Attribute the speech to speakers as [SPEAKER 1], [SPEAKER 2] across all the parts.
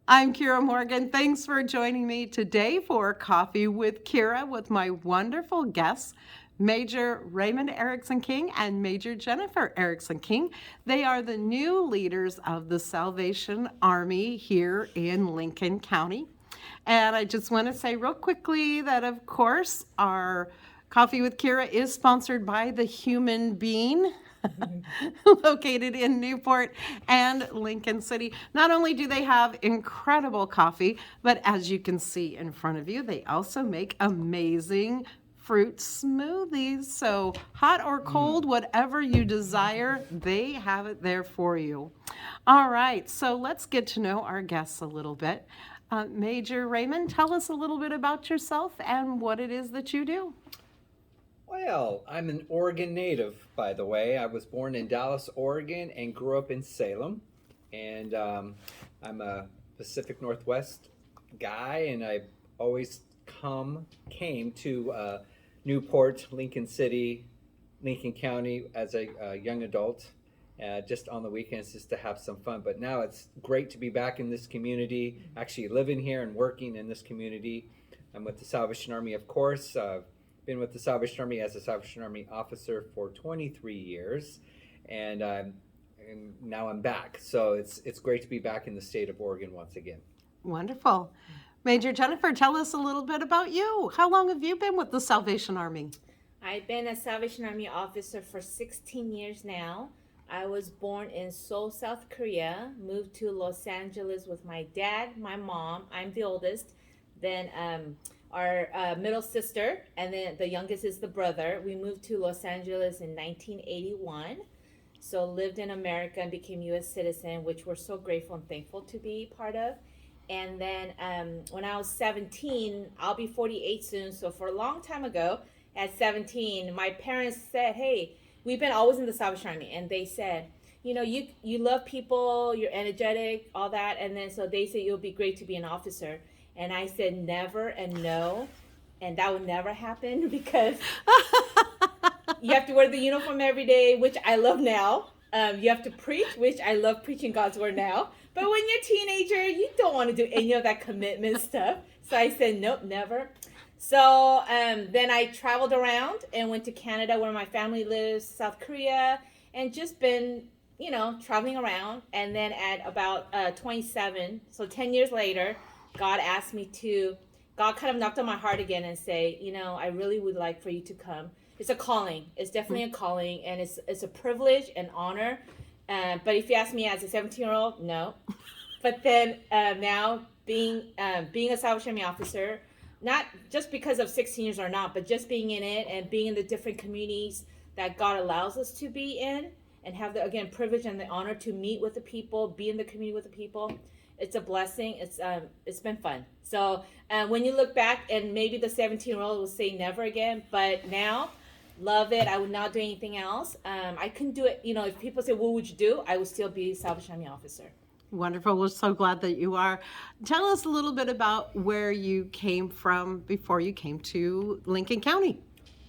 [SPEAKER 1] I'm Kira Morgan. Thanks for joining me today for Coffee with Kira with my wonderful guests, Major Raymond Erickson-King and Major Jennifer Erickson-King. They are the new leaders of the Salvation Army here in Lincoln County. And I just want to say real quickly that, of course, our Coffee with Kira is sponsored by the Human Bean. Located in Newport and Lincoln City. Not only do they have incredible coffee, but as you can see in front of you, they also make amazing fruit smoothies. So, hot or cold, whatever you desire, they have it there for you. All right, so let's get to know our guests a little bit. Major Raymond, tell us a little bit about yourself and what it is that you do.
[SPEAKER 2] Well, I'm an Oregon native, by the way. I was born in Dallas, Oregon, and grew up in Salem. And I'm a Pacific Northwest guy, and I always came to Newport, Lincoln City, Lincoln County as a young adult, just on the weekends just to have some fun. But now it's great to be back in this community, actually living here and working in this community. I'm with the Salvation Army, of course. Been with the Salvation Army as a Salvation Army officer for 23 years, and now I'm back. So it's great to be back in the state of Oregon once again.
[SPEAKER 1] Wonderful. Major Jennifer, tell us a little bit about you. How long have you been with the Salvation Army?
[SPEAKER 3] I've been a Salvation Army officer for 16 years now. I was born in Seoul, South Korea, moved to Los Angeles with my dad, my mom. I'm the oldest. Then our middle sister, and then the youngest is the brother. We moved to Los Angeles in 1981. So lived in America and became U.S. citizen, which we're so grateful and thankful to be part of. And then when I was 17, I'll be 48 soon. So for a long time ago, at 17, my parents said, "Hey, we've been always in the Salvation Army," and they said, you love people, you're energetic, all that, and then so they said it'll be great to be an officer, and I said never and no, and that would never happen because you have to wear the uniform every day, which I love now. You have to preach, which I love preaching God's word now. But when you're a teenager, you don't want to do any of that commitment stuff. So I said, nope, never. So then I traveled around and went to Canada where my family lives, South Korea, and just been, traveling around. And then at about 27, so 10 years later, God kind of knocked on my heart again and say, I really would like for you to come. It's a calling. It's definitely a calling, and it's a privilege and honor. But if you ask me as a 17-year-old, no. But then now being a Salvation Army officer, not just because of 16 years or not, but just being in it and being in the different communities that God allows us to be in, and have the privilege and the honor to meet with the people, be in the community with the people. It's a blessing. It's been fun. So when you look back, and maybe the 17-year-old will say never again, but now love it. I would not do anything else. I couldn't do it. If people say, what would you do? I would still be a Salvation Army officer.
[SPEAKER 1] Wonderful. We're so glad that you are. Tell us a little bit about where you came from before you came to Lincoln County.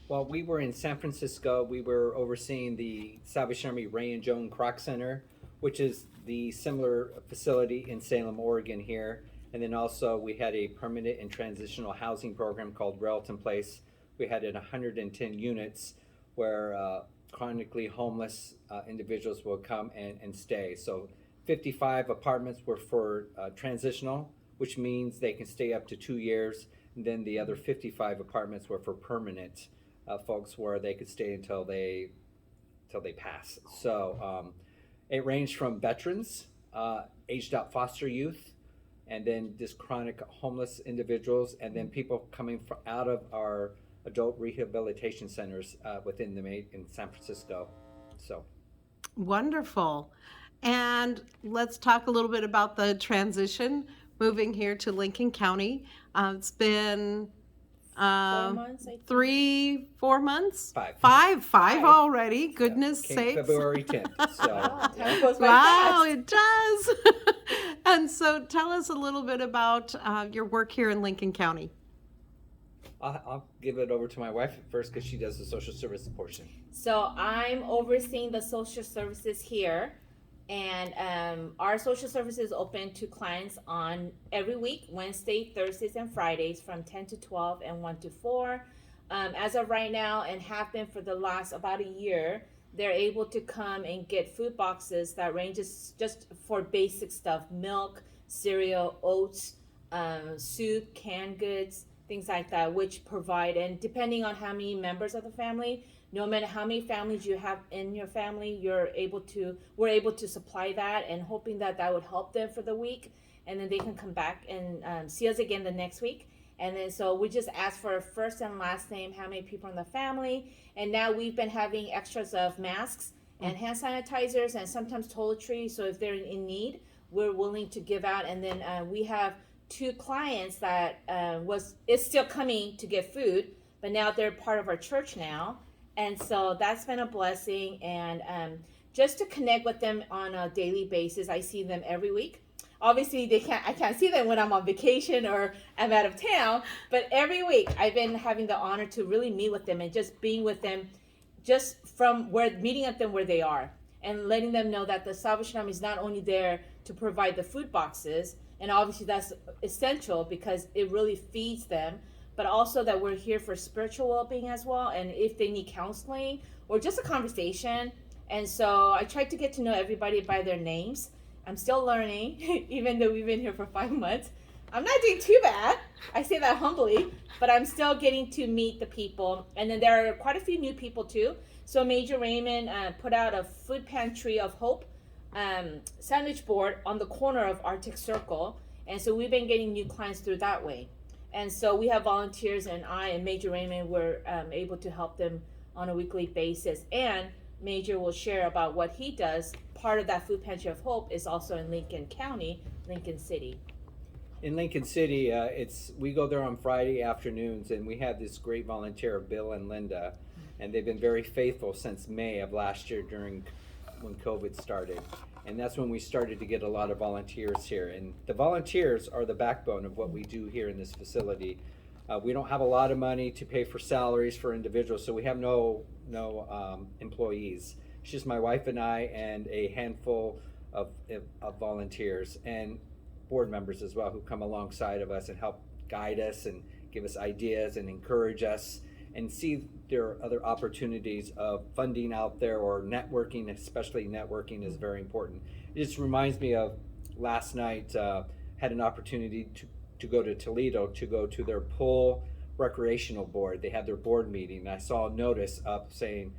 [SPEAKER 2] Well, we were in San Francisco. We were overseeing the Salvation Army Ray and Joan Kroc Center, which is the similar facility in Salem, Oregon here. And then also we had a permanent and transitional housing program called Railton Place. We had 110 units where chronically homeless individuals will come and stay. So 55 apartments were for transitional, which means they can stay up to 2 years. And then the other 55 apartments were for permanent folks, where they could stay until they pass. So it ranged from veterans, aged out foster youth, and then just chronic homeless individuals, and then people coming out of our adult rehabilitation centers in San Francisco. So
[SPEAKER 1] Wonderful. And let's talk a little bit about the transition moving here to Lincoln County. It's been
[SPEAKER 3] 4 months, I think.
[SPEAKER 1] 3, 4 months?
[SPEAKER 2] Five.
[SPEAKER 1] Five already. Goodness
[SPEAKER 2] came
[SPEAKER 1] sakes.
[SPEAKER 2] February 10th. So
[SPEAKER 3] Time goes by
[SPEAKER 1] Wow,
[SPEAKER 3] fast.
[SPEAKER 1] it does. And so tell us a little bit about your work here in Lincoln County.
[SPEAKER 2] I'll give it over to my wife first because she does the social service portion.
[SPEAKER 3] So I'm overseeing the social services here. And our social service is open to clients on every week, Wednesday, Thursdays, and Fridays from 10 to 12 and 1 to 4. As of right now, and have been for the last about a year, they're able to come and get food boxes that ranges just for basic stuff: milk, cereal, oats, soup, canned goods, things like that, which provide, and depending on how many members of the family, no matter how many families you have in your family, we're able to supply that, and hoping that that would help them for the week, and then they can come back and see us again the next week. And then so we just ask for a first and last name, how many people in the family, and now we've been having extras of masks and hand sanitizers and sometimes toiletries. So if they're in need, we're willing to give out. And then we have two clients that is still coming to get food, but now they're part of our church now, and so that's been a blessing. And just to connect with them on a daily basis, I see them every week. Obviously, I can't see them when I'm on vacation or I'm out of town, but every week I've been having the honor to really meet with them and just being with them, just from meeting at them where they are, and letting them know that the Salvation Army is not only there to provide the food boxes, and obviously that's essential because it really feeds them, but also that we're here for spiritual well-being as well, and if they need counseling or just a conversation. And so I tried to get to know everybody by their names. I'm still learning, even though we've been here for 5 months. I'm not doing too bad. I say that humbly, but I'm still getting to meet the people. And then there are quite a few new people too. So Major Raymond put out a Food Pantry of Hope sandwich board on the corner of Arctic Circle. And so we've been getting new clients through that way. And so we have volunteers, and I and Major Raymond were able to help them on a weekly basis. And Major will share about what he does. Part of that Food Pantry of Hope is also in Lincoln County, Lincoln City.
[SPEAKER 2] In Lincoln City, we go there on Friday afternoons, and we have this great volunteer, Bill and Linda, and they've been very faithful since May of last year when COVID started. And that's when we started to get a lot of volunteers here. And the volunteers are the backbone of what we do here in this facility. We don't have a lot of money to pay for salaries for individuals, so we have no employees. It's just my wife and I and a handful of volunteers and board members as well, who come alongside of us and help guide us and give us ideas and encourage us, and see there are other opportunities of funding out there, or networking. Especially networking is very important. It just reminds me of last night. Had an opportunity to go to Toledo to go to their pool recreational board. They had their board meeting, and I saw a notice up saying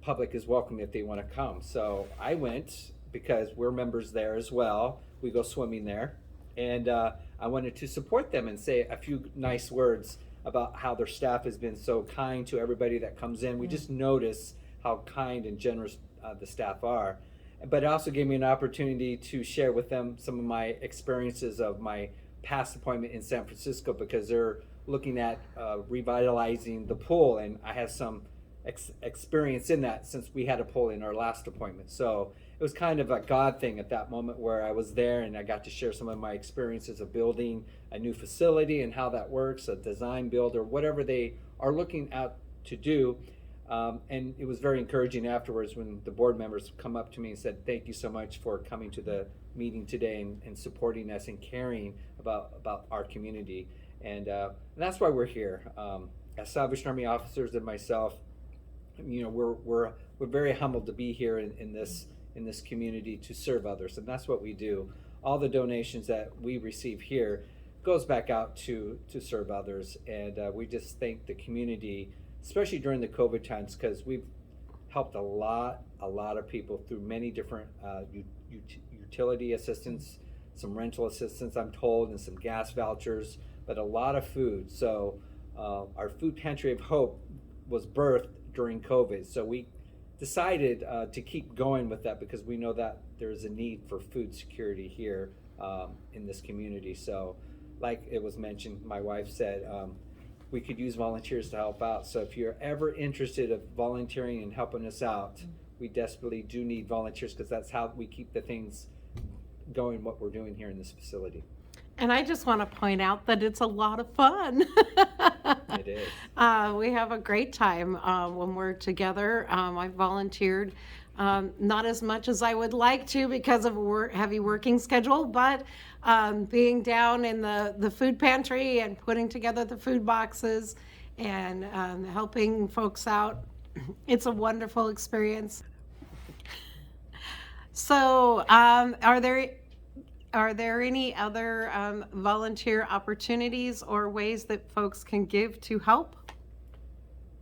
[SPEAKER 2] public is welcome if they want to come. So I went because we're members there as well. We go swimming there, and I wanted to support them and say a few nice words about how their staff has been so kind to everybody that comes in. We just notice how kind and generous the staff are. But it also gave me an opportunity to share with them some of my experiences of my past appointment in San Francisco, because they're looking at revitalizing the pool, and I have some experience in that since we had a pool in our last appointment. So it was kind of a God thing at that moment where I was there, and I got to share some of my experiences of building a new facility and how that works, a design build, or whatever they are looking out to do. And it was very encouraging afterwards when the board members come up to me and said, thank you so much for coming to the meeting today and supporting us and caring about our community. And that's why we're here. As Salvation Army officers and myself, we're very humbled to be here in this community to serve others, and that's what we do. All the donations that we receive here goes back out to serve others, and we just thank the community, especially during the COVID times, because we've helped a lot of people through many different utility assistance, some rental assistance, I'm told, and some gas vouchers, but a lot of food. So our Food Pantry of Hope was birthed during COVID. So we decided to keep going with that, because we know that there's a need for food security here in this community. So like it was mentioned, my wife said, we could use volunteers to help out. So if you're ever interested in volunteering and helping us out, we desperately do need volunteers, because that's how we keep the things going, what we're doing here in this facility.
[SPEAKER 1] And I just want to point out that it's a lot of fun.
[SPEAKER 2] It is.
[SPEAKER 1] We have a great time when we're together. I volunteered Not as much as I would like to because of a heavy working schedule, but being down in the food pantry and putting together the food boxes and helping folks out, it's a wonderful experience. So, are there any other volunteer opportunities or ways that folks can give to help?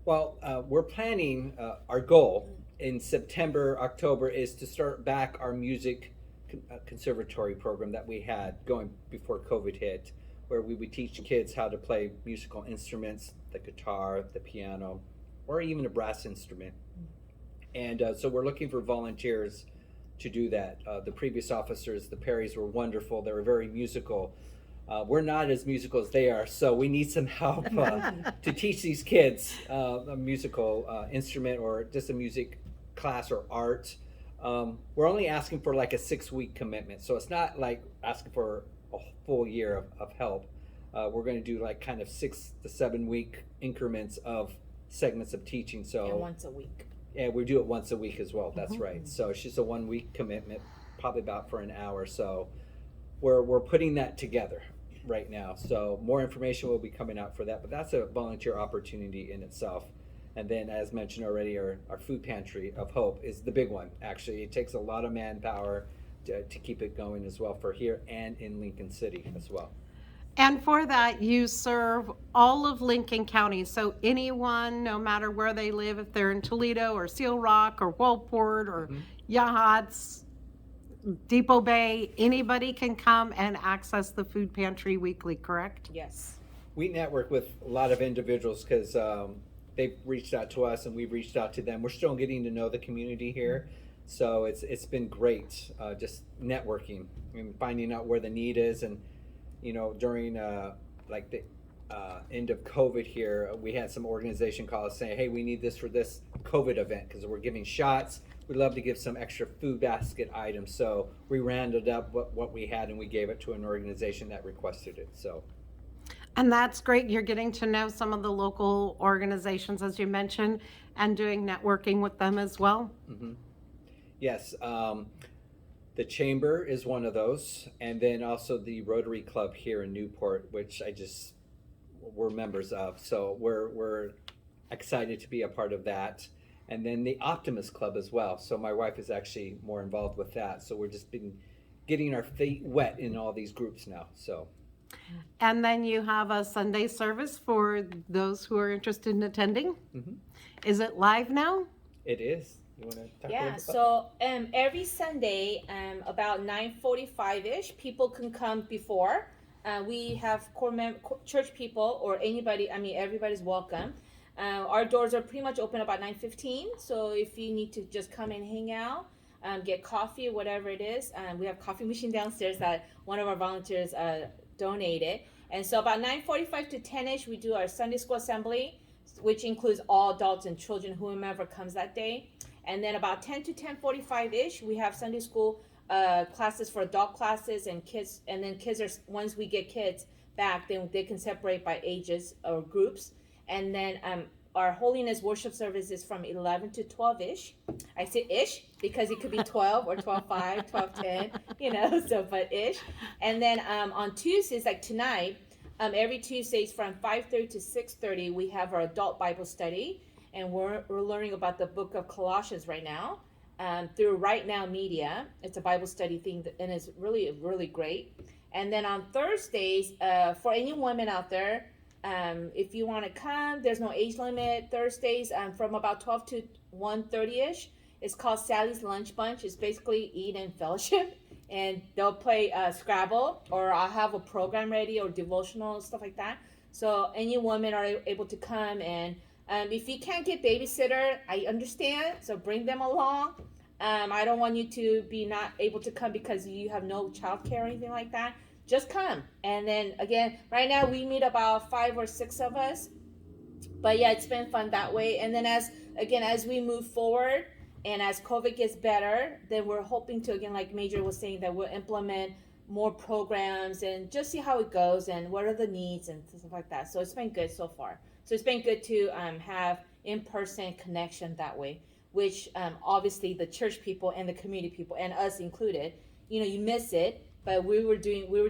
[SPEAKER 2] Well, we're planning, our goal in September, October is to start back our music conservatory program that we had going before COVID hit, where we would teach kids how to play musical instruments, the guitar, the piano, or even a brass instrument. And so we're looking for volunteers to do that. The previous officers, the Perrys, were wonderful. They were very musical. We're not as musical as they are, so we need some help to teach these kids a musical instrument or just a music class or art. We're only asking for like a 6-week commitment, so it's not like asking for a full year of help. We're going to do like kind of 6 to 7 week increments of segments of teaching. So
[SPEAKER 3] And once a week.
[SPEAKER 2] yeah, we do it once a week as well. That's right. So it's just a 1-week commitment, probably about for an hour. So we're putting that together right now. So more information will be coming out for that, but that's a volunteer opportunity in itself. And then, as mentioned already, our Food Pantry of Hope is the big one. Actually, it takes a lot of manpower to keep it going as well for here and in Lincoln City as well.
[SPEAKER 1] And for that, you serve all of Lincoln County. So anyone, no matter where they live, if they're in Toledo or Seal Rock or Walport or Yachats, Depot Bay, anybody can come and access the food pantry weekly, correct?
[SPEAKER 3] Yes.
[SPEAKER 2] We network with a lot of individuals because they've reached out to us and we've reached out to them. We're still getting to know the community here, so it's been great just networking and finding out where the need is. And during like the end of COVID here, we had some organization call us saying, hey, we need this for this COVID event because we're giving shots. We'd love to give some extra food basket items. So we rounded up what we had and we gave it to an organization that requested it. So.
[SPEAKER 1] And that's great. You're getting to know some of the local organizations, as you mentioned, and doing networking with them as well.
[SPEAKER 2] Mm-hmm. Yes. The Chamber is one of those. And then also the Rotary Club here in Newport, which we're members of. So we're excited to be a part of that. And then the Optimist Club as well. So my wife is actually more involved with that. So we're just been getting our feet wet in all these groups now. So.
[SPEAKER 1] And then you have a Sunday service for those who are interested in attending.
[SPEAKER 2] Mm-hmm.
[SPEAKER 1] Is it live now?
[SPEAKER 2] It is. You want to talk a little bit about
[SPEAKER 3] So every Sunday, about 9:45-ish, people can come before. We have church people or anybody. I mean, everybody's welcome. Our doors are pretty much open about 9:15. So if you need to just come and hang out, get coffee or whatever it is, we have coffee machine downstairs that one of our volunteers donated. And so about 9:45 to 10-ish, we do our Sunday school assembly, which includes all adults and children, whomever comes that day. And then about 10 to 10:45-ish, we have Sunday school classes for adult classes and kids. And then kids are, once we get kids back, then they can separate by ages or groups. And then our holiness worship service is from 11 to 12-ish. I say ish because it could be 12 or 12:05, 12:10, so but ish. And then on Tuesdays, like tonight, every Tuesdays from 5:30 to 6:30, we have our adult Bible study. And we're learning about the book of Colossians right now through Right Now Media. It's a Bible study thing, and it's really, really great. And then on Thursdays, for any women out there, if you want to come, there's no age limit. Thursdays from about 12 to 1:30-ish. It's called Sally's Lunch Bunch. It's basically eat and fellowship. And they'll play Scrabble, or I'll have a program ready or devotional, stuff like that. So any women are able to come. And if you can't get babysitter, I understand. So bring them along. I don't want you to be not able to come because you have no childcare or anything like that. Just come. And then again, right now we meet about 5 or 6 of us. But yeah, it's been fun that way. And then as we move forward and as COVID gets better, then we're hoping to, again, like Major was saying, that we'll implement more programs and just see how it goes and what are the needs and stuff like that. So it's been good so far. So it's been good to have in-person connection that way. which obviously the church people and the community people and us included, you miss it. But we were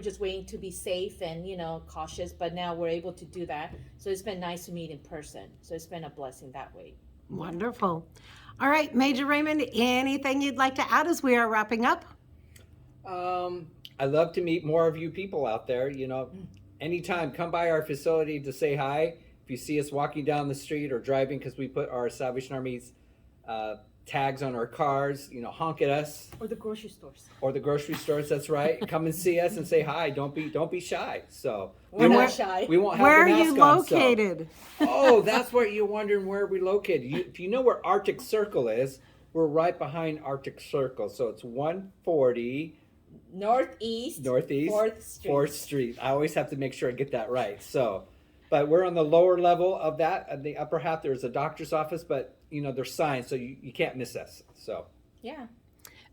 [SPEAKER 3] just waiting to be safe and cautious. But now we're able to do that. So it's been nice to meet in person. So it's been a blessing that way.
[SPEAKER 1] Wonderful. All right, Major Raymond, anything you'd like to add as we are wrapping up?
[SPEAKER 2] I love to meet more of you people out there. Anytime, come by our facility to say hi. If you see us walking down the street or driving, because we put our Salvation Army's tags on our cars, honk at us.
[SPEAKER 3] Or the grocery stores.
[SPEAKER 2] Or the grocery stores, that's right. Come and see us and say hi. Don't be shy. So
[SPEAKER 3] we're not shy.
[SPEAKER 2] We won't have
[SPEAKER 1] Where
[SPEAKER 2] the
[SPEAKER 1] are you
[SPEAKER 2] mask on,
[SPEAKER 1] located?
[SPEAKER 2] Oh, that's what you're wondering, where we're located. If you know where Arctic Circle is, we're right behind Arctic Circle. So it's 140
[SPEAKER 3] Northeast
[SPEAKER 2] 4th Street. I always have to make sure I get that right. So, but we're on the lower level of that. In the upper half, there's a doctor's office, but there's signs, so you can't miss us. So,
[SPEAKER 3] yeah.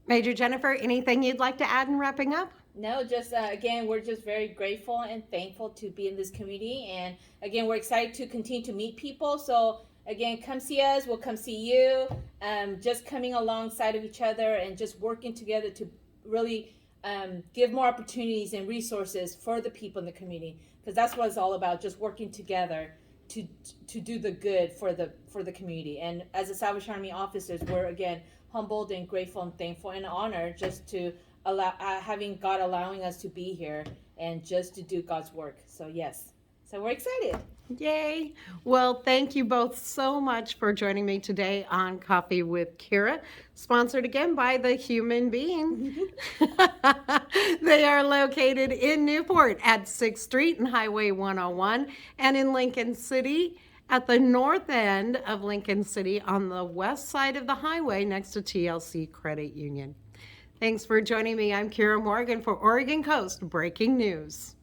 [SPEAKER 1] Major Jennifer, anything you'd like to add in wrapping up?
[SPEAKER 3] No, just again, we're just very grateful and thankful to be in this community. And again, we're excited to continue to meet people. So again, come see us. We'll come see you. Just coming alongside of each other and just working together to really give more opportunities and resources for the people in the community. Because that's what it's all about, just working together to do the good for the community. And as a Salvation Army officers, we're again humbled and grateful and thankful and honored just to having God allowing us to be here and just to do God's work. So yes, so we're excited.
[SPEAKER 1] Yay. Well, thank you both so much for joining me today on Coffee with Kira, sponsored again by The Human Being. They are located in Newport at 6th Street and Highway 101, and in Lincoln City at the north end of Lincoln City on the west side of the highway next to TLC Credit Union. Thanks for joining me. I'm Kira Morgan for Oregon Coast Breaking News.